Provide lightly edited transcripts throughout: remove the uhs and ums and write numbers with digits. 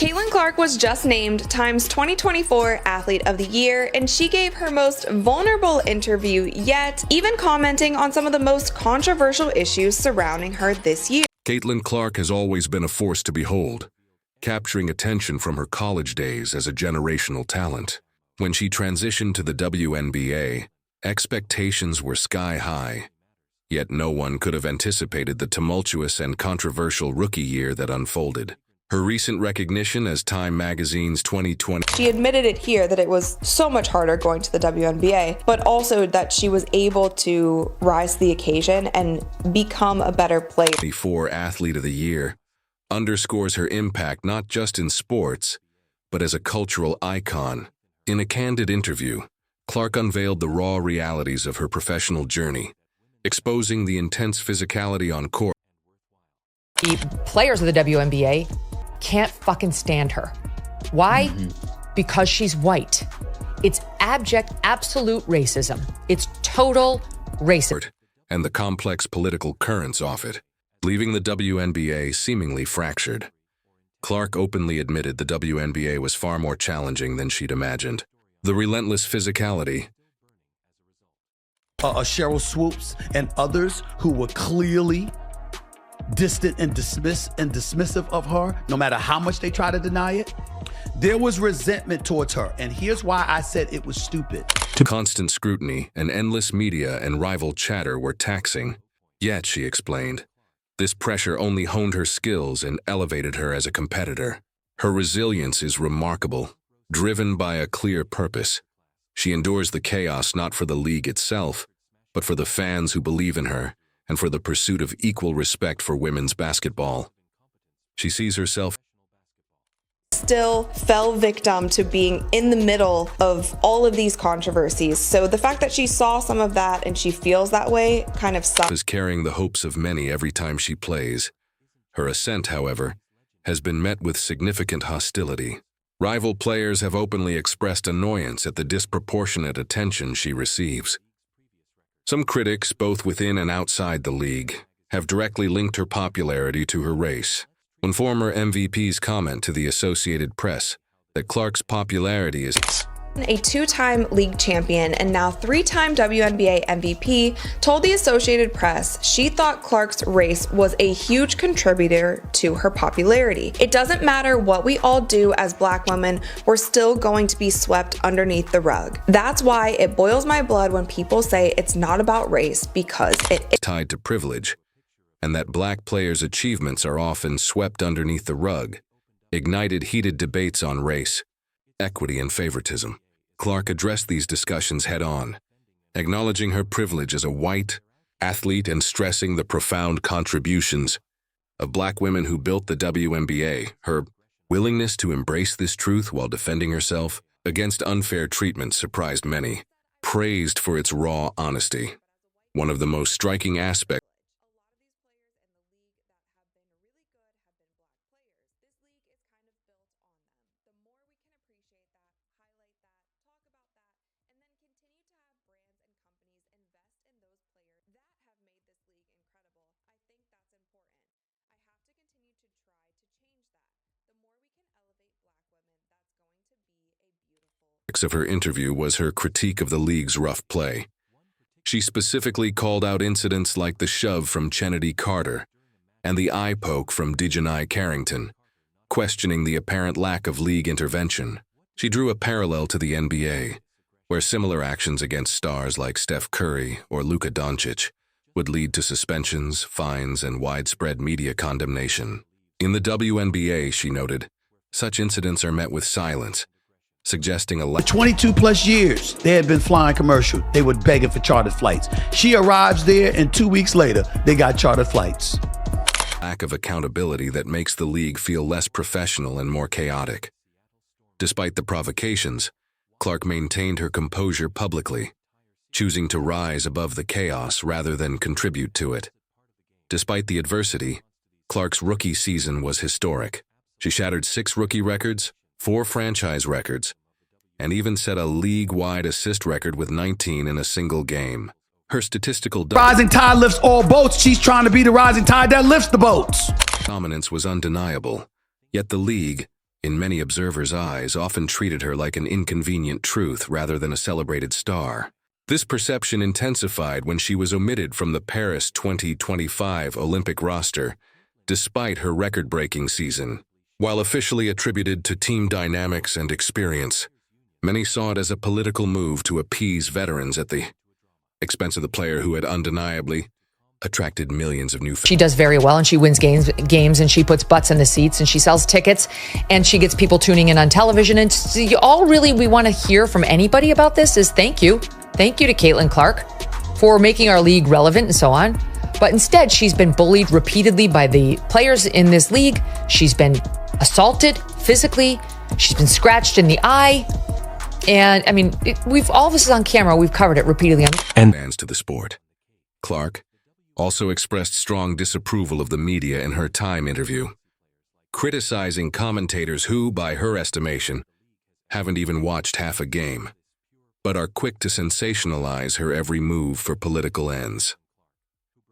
Caitlin Clark was just named Time's 2024 Athlete of the Year, and she gave her most vulnerable interview yet, even commenting on some of the most controversial issues surrounding her this year. Caitlin Clark has always been a force to behold, capturing attention from her college days as a generational talent. When she transitioned to the WNBA, expectations were sky high. Yet no one could have anticipated the tumultuous and controversial rookie year that unfolded. Her recent recognition as Time Magazine's 2020... She admitted it here that it was so much harder going to the WNBA, but also that she was able to rise to the occasion and become a better player. 24 Athlete of the Year underscores her impact not just in sports, but as a cultural icon. In a candid interview, Clark unveiled the raw realities of her professional journey, exposing the intense physicality on court. The players of the WNBA can't fucking stand her. Why? Because she's white. It's abject, absolute racism. It's total racism. And the complex political currents of it, leaving the WNBA seemingly fractured. Clark openly admitted the WNBA was far more challenging than she'd imagined. The relentless physicality, Cheryl Swoops and others who were clearly distant and dismissive of her, no matter how much they try to deny it. There was resentment towards her, and here's why I said it was stupid. Constant scrutiny and endless media and rival chatter were taxing. Yet, she explained, this pressure only honed her skills and elevated her as a competitor. Her resilience is remarkable, driven by a clear purpose. She endures the chaos not for the league itself, but for the fans who believe in her and for the pursuit of equal respect for women's basketball. She sees herself Still fell victim to being in the middle of all of these controversies. So the fact that she saw some of that and she feels that way kind of sucks. as carrying the hopes of many every time she plays. Her ascent, however, has been met with significant hostility. Rival players have openly expressed annoyance at the disproportionate attention she receives. Some critics, both within and outside the league, have directly linked her popularity to her race. One former MVP's comment to the Associated Press that Clark's popularity is A two-time league champion and now three-time WNBA MVP told the Associated Press she thought Clark's race was a huge contributor to her popularity. It doesn't matter what we all do as Black women, we're still going to be swept underneath the rug. That's why it boils my blood when people say it's not about race, because it is tied to privilege, and that Black players' achievements are often swept underneath the rug, ignited heated debates on race, equity, and favoritism. Clark addressed these discussions head-on, acknowledging her privilege as a white athlete and stressing the profound contributions of Black women who built the WNBA. Her willingness to embrace this truth while defending herself against unfair treatment surprised many, praised for its raw honesty. One of the most striking aspects of her interview was her critique of the league's rough play. She specifically called out incidents like the shove from Chennedy Carter and the eye poke from Dejanai Carrington, questioning the apparent lack of league intervention. She drew a parallel to the NBA, where similar actions against stars like Steph Curry or Luka Doncic would lead to suspensions, fines, and widespread media condemnation. In the WNBA, she noted, such incidents are met with silence, suggesting a 22 plus years, they had been flying commercial. They were begging for chartered flights. She arrives there, and 2 weeks later, they got chartered flights. lack of accountability that makes the league feel less professional and more chaotic. Despite the provocations, Clark maintained her composure publicly, choosing to rise above the chaos rather than contribute to it. Despite the adversity, Clark's rookie season was historic. She shattered 6 rookie records, 4 franchise records, and even set a league-wide assist record with 19 in a single game. Her statistical Rising tide lifts all boats. She's trying to be the rising tide that lifts the boats. dominance was undeniable, yet the league, in many observers' eyes, often treated her like an inconvenient truth rather than a celebrated star. This perception intensified when she was omitted from the Paris 2025 Olympic roster, despite her record-breaking season. While officially attributed to team dynamics and experience, many saw it as a political move to appease veterans at the expense of the player who had undeniably attracted millions of new fans. She does very well, and she wins games, and she puts butts in the seats, and she sells tickets, and she gets people tuning in on television. And all really we want to hear from anybody about this is thank you. Thank you to Caitlin Clark for making our league relevant and so on. But instead, she's been bullied repeatedly by the players in this league. She's been assaulted physically. She's been scratched in the eye. And I mean, all this is on camera. We've covered it repeatedly. And fans to the sport. Clark also expressed strong disapproval of the media in her Time interview, criticizing commentators who, by her estimation, haven't even watched half a game, but are quick to sensationalize her every move for political ends.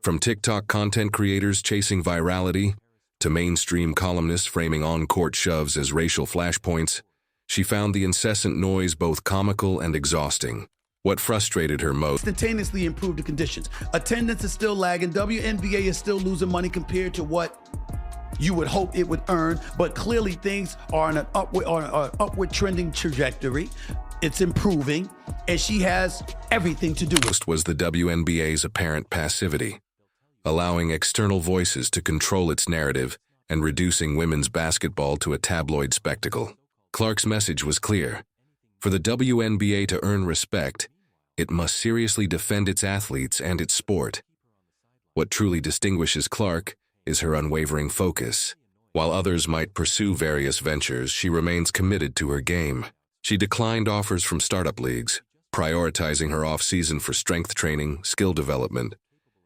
From TikTok content creators chasing virality to mainstream columnists framing on-court shoves as racial flashpoints, she found the incessant noise both comical and exhausting. What frustrated her most: instantaneously improved the conditions. Attendance is still lagging. WNBA is still losing money compared to what you would hope it would earn, but clearly things are on an upward trending trajectory. It's improving, and she has everything to do with. Was the WNBA's apparent passivity, allowing external voices to control its narrative and reducing women's basketball to a tabloid spectacle. Clark's message was clear. For the WNBA to earn respect, it must seriously defend its athletes and its sport. What truly distinguishes Clark is her unwavering focus. While others might pursue various ventures, she remains committed to her game. She declined offers from startup leagues, prioritizing her off-season for strength training, skill development,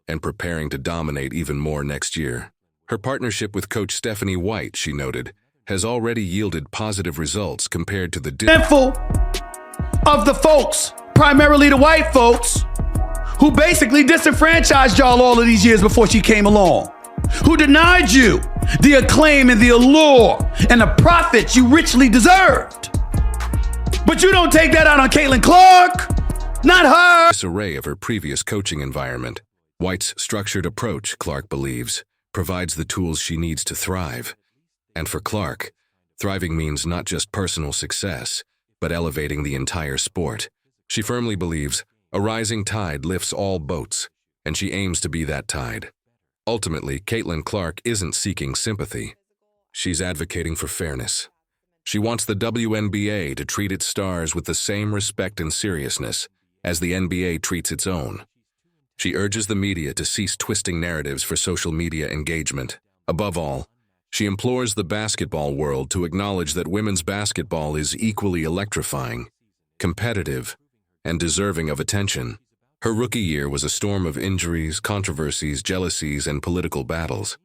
and preparing to dominate even more next year. Her partnership with coach Stephanie White, she noted, has already yielded positive results compared to the handful of the folks, primarily the white folks, who basically disenfranchised y'all all of these years before she came along, who denied you the acclaim and the allure and the profits you richly deserved. But you don't take that out on Caitlin Clark, not her. Disarray of her previous coaching environment, White's structured approach, Clark believes, provides the tools she needs to thrive. And for Clark, thriving means not just personal success, but elevating the entire sport. She firmly believes a rising tide lifts all boats, and she aims to be that tide. Ultimately, Caitlin Clark isn't seeking sympathy. She's advocating for fairness. She wants the WNBA to treat its stars with the same respect and seriousness as the NBA treats its own. She urges the media to cease twisting narratives for social media engagement. Above all, she implores the basketball world to acknowledge that women's basketball is equally electrifying, competitive, and deserving of attention. Her rookie year was a storm of injuries, controversies, jealousies, and political battles.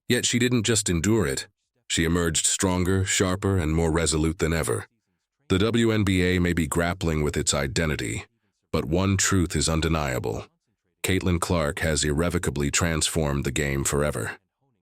Yet she didn't just endure it. She emerged stronger, sharper, and more resolute than ever. The WNBA may be grappling with its identity, but one truth is undeniable. Caitlin Clark has irrevocably transformed the game forever.